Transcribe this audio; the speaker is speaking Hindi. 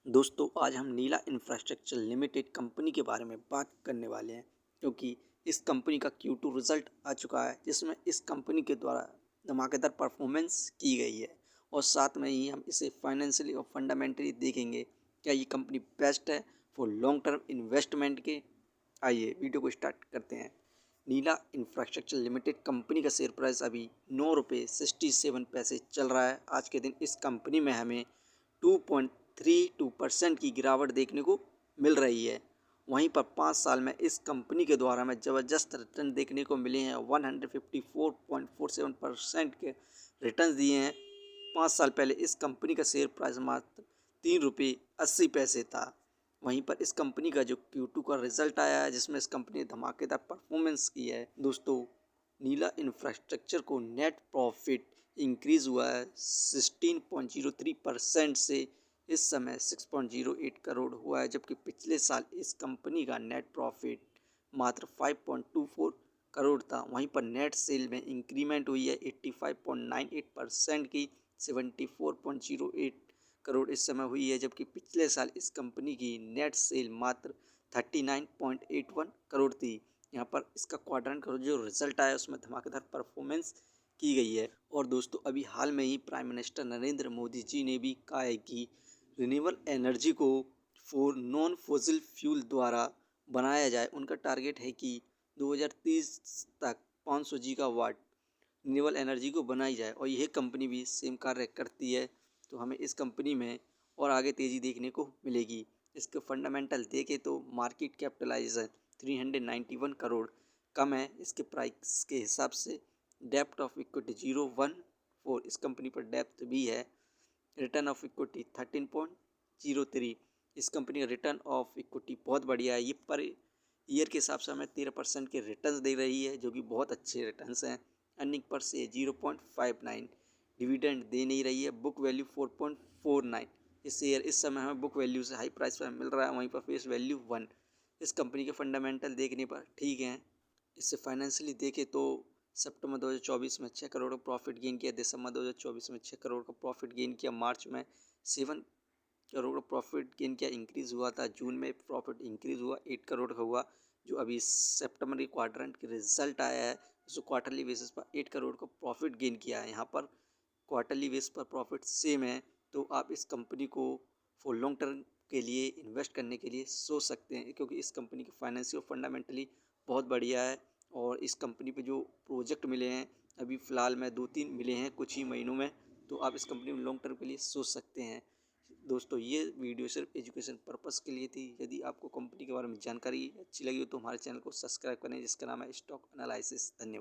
दोस्तों आज हम नीला इंफ्रास्ट्रक्चर लिमिटेड कंपनी के बारे में बात करने वाले हैं क्योंकि इस कंपनी का Q2 रिजल्ट आ चुका है जिसमें इस कंपनी के द्वारा धमाकेदार परफॉर्मेंस की गई है और साथ में ही हम इसे फाइनेंशियली और फंडामेंटली देखेंगे क्या ये कंपनी बेस्ट है फॉर लॉन्ग टर्म इन्वेस्टमेंट के। आइए वीडियो को स्टार्ट करते हैं। नीला इंफ्रास्ट्रक्चर लिमिटेड कंपनी का शेयर प्राइस अभी 9 रुपये 67 पैसे चल रहा है। आज के दिन इस कंपनी में हमें 2.32% की गिरावट देखने को मिल रही है। वहीं पर 5 साल में इस कंपनी के द्वारा हमें ज़बरदस्त रिटर्न देखने को मिले हैं। 154.47% के रिटर्न दिए हैं। 5 साल पहले इस कंपनी का शेयर प्राइस मात्र 3 रुपये 80 पैसे था। वहीं पर इस कंपनी का जो Q2 का रिजल्ट आया है जिसमें इस कंपनी ने धमाकेदार परफॉर्मेंस की है। दोस्तों नीला इंफ्रास्ट्रक्चर को नेट प्रॉफिट इंक्रीज़ हुआ है 16.03% से इस समय 6.08 करोड़ हुआ है, जबकि पिछले साल इस कंपनी का नेट प्रॉफिट मात्र 5.24 करोड़ था। वहीं पर नेट सेल में इंक्रीमेंट हुई है 85.98% की 74.08 करोड़ इस समय हुई है, जबकि पिछले साल इस कंपनी की नेट सेल मात्र 39.81 करोड़ थी। यहाँ पर इसका क्वाड्रेंट का जो रिजल्ट आया उसमें धमाकेदार परफॉर्मेंस की गई है। और दोस्तों अभी हाल में ही प्राइम मिनिस्टर नरेंद्र मोदी जी ने भी कहा है कि रिन्यूएबल एनर्जी को नॉन फॉसिल फ्यूल द्वारा बनाया जाए। उनका टारगेट है कि 2030 तक 500 गीगावाट रिन्यूएबल एनर्जी को बनाई जाए और यह कंपनी भी सेम कार्य करती है। तो हमें इस कंपनी में और आगे तेज़ी देखने को मिलेगी। इसके फंडामेंटल देखें तो मार्केट कैपिटलाइजेशन 391 करोड़ कम है इसके प्राइस के हिसाब से। डेप्ट ऑफ इक्विटी 0.14 इस कंपनी पर डेप्थ भी है। रिटर्न ऑफ इक्विटी 13.03 इस कंपनी का रिटर्न ऑफ इक्विटी बहुत बढ़िया है। ये पर ईयर के हिसाब से हमें 13% के रिटर्न्स दे रही है जो कि बहुत अच्छे रिटर्न्स हैं। अर्निंग पर से 0.59 डिविडेंड दे नहीं रही है। बुक वैल्यू 4.49 इस शेयर इस समय हमें बुक वैल्यू से हाई प्राइस पर मिल रहा है। वहीं पर फेस वैल्यू 1 इस कंपनी के फंडामेंटल देखने पर ठीक हैं। इससे फाइनेंशियली देखें तो सितंबर 2024 में 6 करोड़ का प्रॉफिट गेन किया, दिसंबर 2024 में 6 करोड़ का प्रॉफिट गेन किया, मार्च में 7 करोड़ का प्रॉफिट गेन किया, इंक्रीज़ हुआ था, जून में प्रॉफिट इंक्रीज़ हुआ 8 करोड़ का हुआ। जो अभी सितंबर के क्वाड्रेंट के रिजल्ट आया है उसको क्वार्टरली बेसिस पर 8 करोड़ का प्रॉफिट गेन किया है। यहाँ पर क्वार्टरली बेस पर प्रॉफिट सेम है, तो आप इस कंपनी को फॉर लॉन्ग टर्म के लिए इन्वेस्ट करने के लिए सोच सकते हैं क्योंकि इस कंपनी की फाइनेंशियल फंडामेंटली बहुत बढ़िया है। और इस कंपनी पे जो प्रोजेक्ट मिले हैं अभी फ़िलहाल में 2-3 मिले हैं कुछ ही महीनों में, तो आप इस कंपनी में लॉन्ग टर्म के लिए सोच सकते हैं। दोस्तों ये वीडियो सिर्फ एजुकेशन पर्पस के लिए थी। यदि आपको कंपनी के बारे में जानकारी अच्छी लगी हो तो हमारे चैनल को सब्सक्राइब करें जिसका नाम है स्टॉक एनालिसिस। धन्यवाद।